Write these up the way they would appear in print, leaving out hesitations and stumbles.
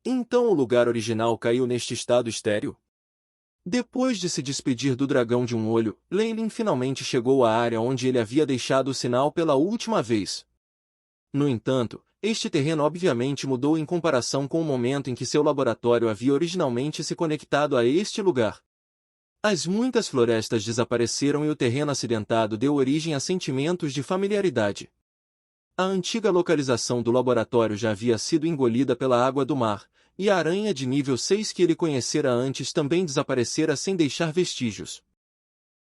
Então o lugar original caiu neste estado estéril? Depois de se despedir do dragão de um olho, Leyline finalmente chegou à área onde ele havia deixado o sinal pela última vez. No entanto, este terreno obviamente mudou em comparação com o momento em que seu laboratório havia originalmente se conectado a este lugar. As muitas florestas desapareceram e o terreno acidentado deu origem a sentimentos de familiaridade. A antiga localização do laboratório já havia sido engolida pela água do mar, e a aranha de nível 6 que ele conhecera antes também desaparecera sem deixar vestígios.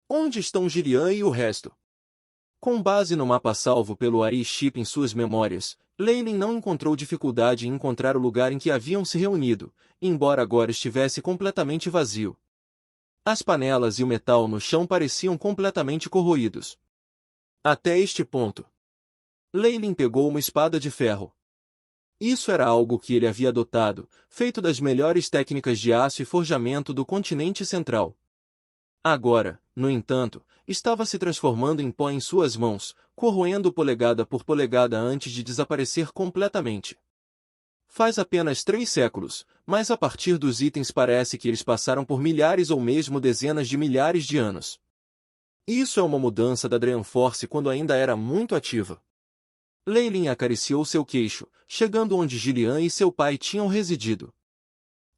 Onde estão Gillian e o resto? Com base no mapa salvo pelo Airship em suas memórias, Leyline não encontrou dificuldade em encontrar o lugar em que haviam se reunido, embora agora estivesse completamente vazio. As panelas e o metal no chão pareciam completamente corroídos. Até este ponto, Leyline pegou uma espada de ferro. Isso era algo que ele havia adotado, feito das melhores técnicas de aço e forjamento do continente central. Agora, no entanto, estava se transformando em pó em suas mãos, corroendo polegada por polegada antes de desaparecer completamente. Faz apenas 3 séculos, mas a partir dos itens parece que eles passaram por milhares ou mesmo dezenas de milhares de anos. Isso é uma mudança da Dreamforce quando ainda era muito ativa. Leyline acariciou seu queixo, chegando onde Gillian e seu pai tinham residido.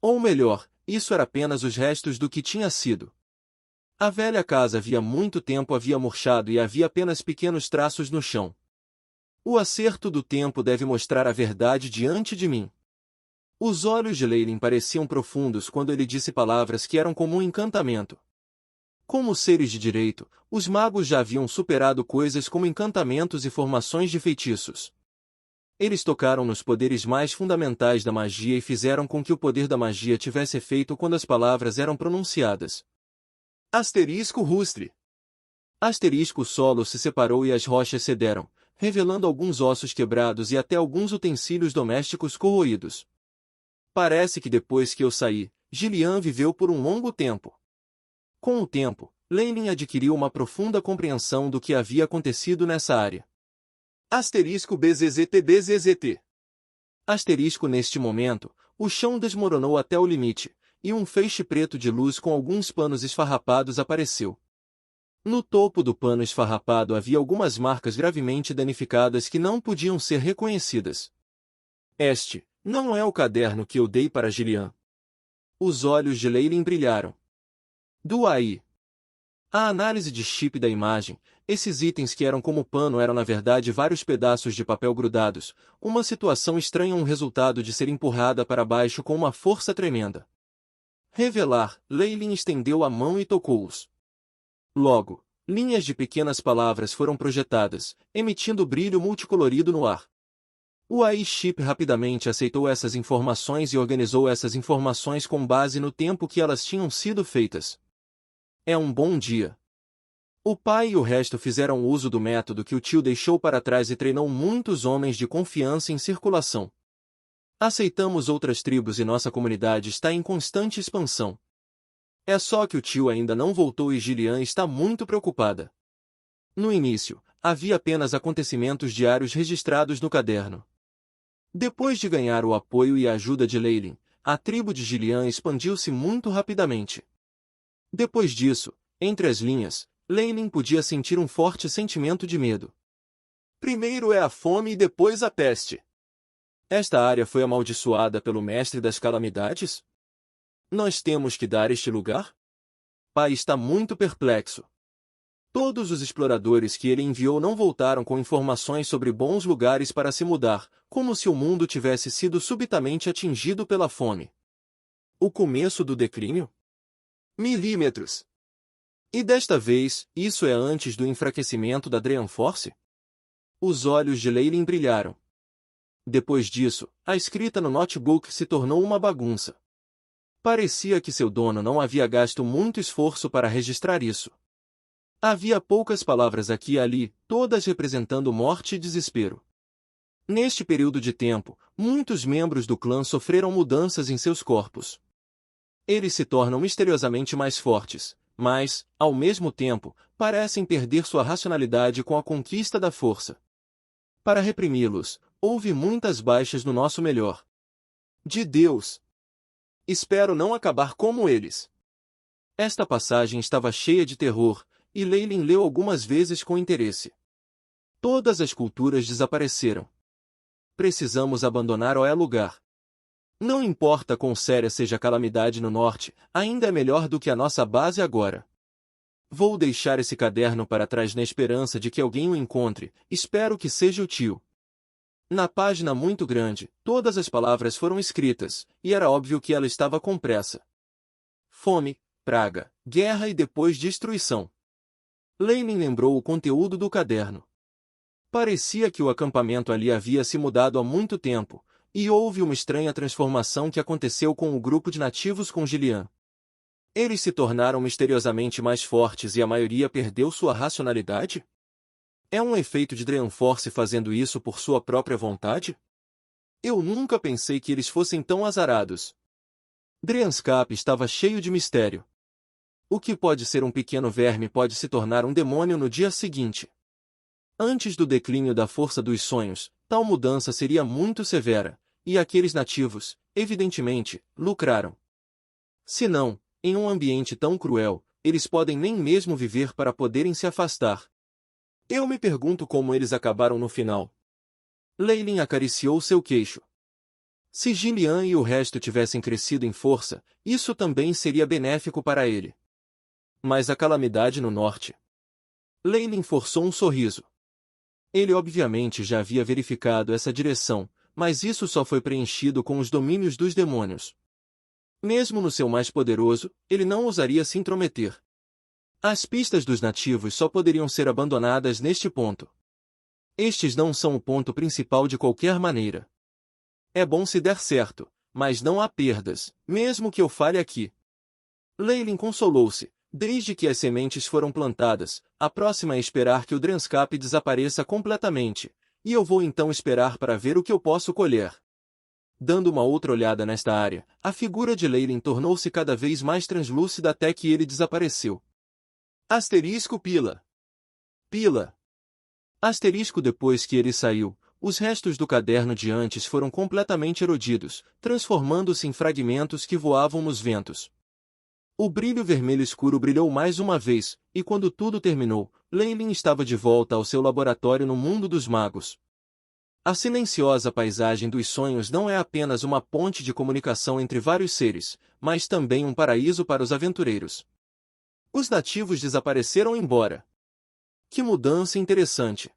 Ou melhor, isso era apenas os restos do que tinha sido. A velha casa havia muito tempo havia murchado e havia apenas pequenos traços no chão. O acerto do tempo deve mostrar a verdade diante de mim. Os olhos de Leyline pareciam profundos quando ele disse palavras que eram como um encantamento. Como seres de direito, os magos já haviam superado coisas como encantamentos e formações de feitiços. Eles tocaram nos poderes mais fundamentais da magia e fizeram com que o poder da magia tivesse efeito quando as palavras eram pronunciadas. Asterisco rustre. Asterisco solo se separou e as rochas cederam, revelando alguns ossos quebrados e até alguns utensílios domésticos corroídos. Parece que depois que eu saí, Gillian viveu por um longo tempo. Com o tempo, Leyline adquiriu uma profunda compreensão do que havia acontecido nessa área. Asterisco BZZT. Asterisco neste momento, o chão desmoronou até o limite, e um feixe preto de luz com alguns panos esfarrapados apareceu. No topo do pano esfarrapado havia algumas marcas gravemente danificadas que não podiam ser reconhecidas. Este não é o caderno que eu dei para Gillian. Os olhos de Leyline brilharam. Do AI. A análise de chip da imagem, esses itens que eram como pano eram na verdade vários pedaços de papel grudados, uma situação estranha um resultado de ser empurrada para baixo com uma força tremenda. Revelar, Leyline estendeu a mão e tocou-os. Logo, linhas de pequenas palavras foram projetadas, emitindo brilho multicolorido no ar. O AI-chip rapidamente aceitou essas informações e organizou essas informações com base no tempo que elas tinham sido feitas. É um bom dia. O pai e o resto fizeram uso do método que o tio deixou para trás e treinou muitos homens de confiança em circulação. Aceitamos outras tribos e nossa comunidade está em constante expansão. É só que o tio ainda não voltou e Gillian está muito preocupada. No início, havia apenas acontecimentos diários registrados no caderno. Depois de ganhar o apoio e a ajuda de Leyline, a tribo de Gillian expandiu-se muito rapidamente. Depois disso, entre as linhas, Leyline podia sentir um forte sentimento de medo. Primeiro é a fome e depois a peste. Esta área foi amaldiçoada pelo Mestre das Calamidades? Nós temos que dar este lugar? Pai está muito perplexo. Todos os exploradores que ele enviou não voltaram com informações sobre bons lugares para se mudar, como se o mundo tivesse sido subitamente atingido pela fome. O começo do declínio? Milímetros. E desta vez, isso é antes do enfraquecimento da Dreamforce? Os olhos de Leyline brilharam. Depois disso, a escrita no notebook se tornou uma bagunça. Parecia que seu dono não havia gasto muito esforço para registrar isso. Havia poucas palavras aqui e ali, todas representando morte e desespero. Neste período de tempo, muitos membros do clã sofreram mudanças em seus corpos. Eles se tornam misteriosamente mais fortes, mas, ao mesmo tempo, parecem perder sua racionalidade com a conquista da força. Para reprimi-los, houve muitas baixas no nosso melhor. De Deus! Espero não acabar como eles. Esta passagem estava cheia de terror, e Leylin leu algumas vezes com interesse. Todas as culturas desapareceram. Precisamos abandonar o lugar. Não importa quão séria seja a calamidade no norte, ainda é melhor do que a nossa base agora. Vou deixar esse caderno para trás na esperança de que alguém o encontre, espero que seja o tio. Na página muito grande, todas as palavras foram escritas, e era óbvio que ela estava com pressa. Fome, praga, guerra e depois destruição. Leylin lembrou o conteúdo do caderno. Parecia que o acampamento ali havia se mudado há muito tempo, e houve uma estranha transformação que aconteceu com o grupo de nativos com Gillian. Eles se tornaram misteriosamente mais fortes e a maioria perdeu sua racionalidade? É um efeito de Dreamforce fazendo isso por sua própria vontade? Eu nunca pensei que eles fossem tão azarados. Dreamscape estava cheio de mistério. O que pode ser um pequeno verme pode se tornar um demônio no dia seguinte. Antes do declínio da força dos sonhos, tal mudança seria muito severa, e aqueles nativos, evidentemente, lucraram. Se não, em um ambiente tão cruel, eles podem nem mesmo viver para poderem se afastar. Eu me pergunto como eles acabaram no final. Leylin acariciou seu queixo. Se Gillian e o resto tivessem crescido em força, isso também seria benéfico para ele. Mas a calamidade no norte. Leylin forçou um sorriso. Ele obviamente já havia verificado essa direção, mas isso só foi preenchido com os domínios dos demônios. Mesmo no seu mais poderoso, ele não ousaria se intrometer. As pistas dos nativos só poderiam ser abandonadas neste ponto. Estes não são o ponto principal de qualquer maneira. É bom se der certo, mas não há perdas, mesmo que eu falhe aqui. Leylin consolou-se. Desde que as sementes foram plantadas, a próxima é esperar que o Dreamscape desapareça completamente, e eu vou então esperar para ver o que eu posso colher. Dando uma outra olhada nesta área, a figura de Leylin tornou-se cada vez mais translúcida até que ele desapareceu. Asterisco pila. Pila. Asterisco depois que ele saiu, os restos do caderno de antes foram completamente erodidos, transformando-se em fragmentos que voavam nos ventos. O brilho vermelho escuro brilhou mais uma vez, e quando tudo terminou, Leylin estava de volta ao seu laboratório no mundo dos magos. A silenciosa paisagem dos sonhos não é apenas uma ponte de comunicação entre vários seres, mas também um paraíso para os aventureiros. Os nativos desapareceram embora. Que mudança interessante!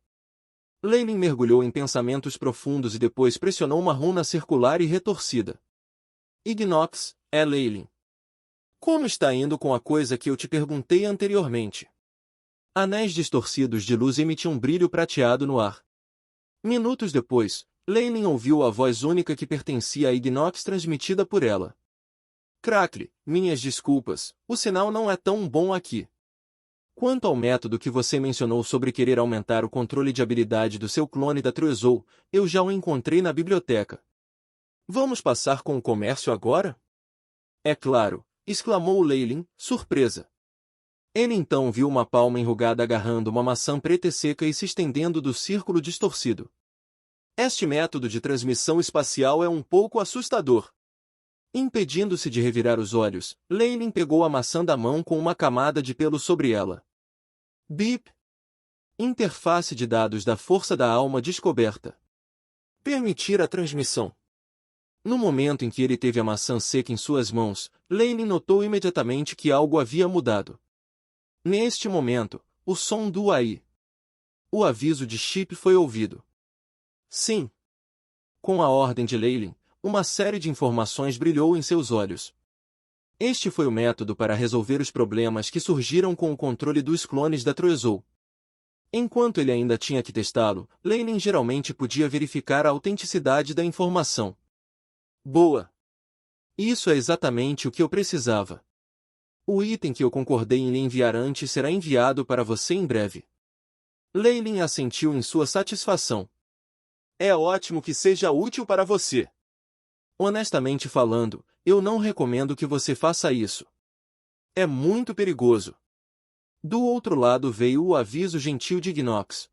Leylin mergulhou em pensamentos profundos e depois pressionou uma runa circular e retorcida. Ignox, é Leylin. Como está indo com a coisa que eu te perguntei anteriormente? Anéis distorcidos de luz emitiam um brilho prateado no ar. Minutos depois, Leylin ouviu a voz única que pertencia a Ignox transmitida por ela. Crackle, minhas desculpas, o sinal não é tão bom aqui. Quanto ao método que você mencionou sobre querer aumentar o controle de habilidade do seu clone da Truezou, eu já o encontrei na biblioteca. Vamos passar com o comércio agora? É claro, exclamou Leylin, surpresa. Ele então viu uma palma enrugada agarrando uma maçã preta e seca e se estendendo do círculo distorcido. Este método de transmissão espacial é um pouco assustador. Impedindo-se de revirar os olhos, Leylin pegou a maçã da mão com uma camada de pelo sobre ela. Bip! Interface de dados da força da alma descoberta. Permitir a transmissão. No momento em que ele teve a maçã seca em suas mãos, Leylin notou imediatamente que algo havia mudado. Neste momento, o som do AI. O aviso de chip foi ouvido. Sim. Com a ordem de Leylin, uma série de informações brilhou em seus olhos. Este foi o método para resolver os problemas que surgiram com o controle dos clones da Truezou. Enquanto ele ainda tinha que testá-lo, Leylin geralmente podia verificar a autenticidade da informação. Boa! Isso é exatamente o que eu precisava. O item que eu concordei em lhe enviar antes será enviado para você em breve. Leylin assentiu em sua satisfação. É ótimo que seja útil para você. Honestamente falando, eu não recomendo que você faça isso. É muito perigoso. Do outro lado veio o aviso gentil de Ignox.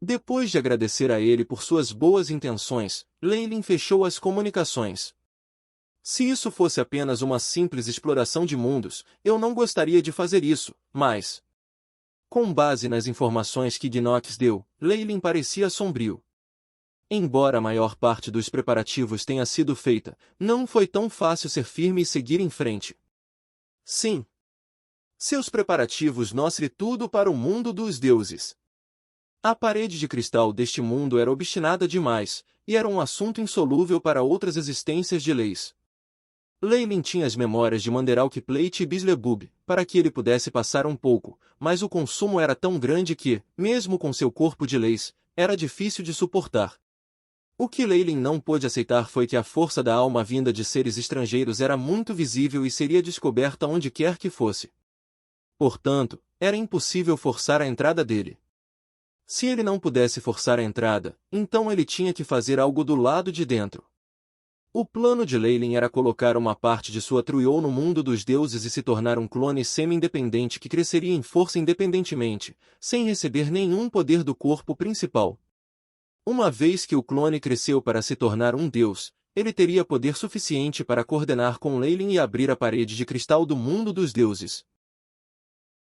Depois de agradecer a ele por suas boas intenções, Leylin fechou as comunicações. Se isso fosse apenas uma simples exploração de mundos, eu não gostaria de fazer isso, mas... Com base nas informações que Gnocks deu, Leyland parecia sombrio. Embora a maior parte dos preparativos tenha sido feita, não foi tão fácil ser firme e seguir em frente. Sim. Seus preparativos mostram tudo para o mundo dos deuses. A parede de cristal deste mundo era obstinada demais, e era um assunto insolúvel para outras existências de leis. Leyland tinha as memórias de Manderalk Plate e Bislebub, para que ele pudesse passar um pouco, mas o consumo era tão grande que, mesmo com seu corpo de leis, era difícil de suportar. O que Leyland não pôde aceitar foi que a força da alma vinda de seres estrangeiros era muito visível e seria descoberta onde quer que fosse. Portanto, era impossível forçar a entrada dele. Se ele não pudesse forçar a entrada, então ele tinha que fazer algo do lado de dentro. O plano de Leyland era colocar uma parte de sua Truiol no mundo dos deuses e se tornar um clone semi-independente que cresceria em força independentemente, sem receber nenhum poder do corpo principal. Uma vez que o clone cresceu para se tornar um deus, ele teria poder suficiente para coordenar com Leyland e abrir a parede de cristal do mundo dos deuses.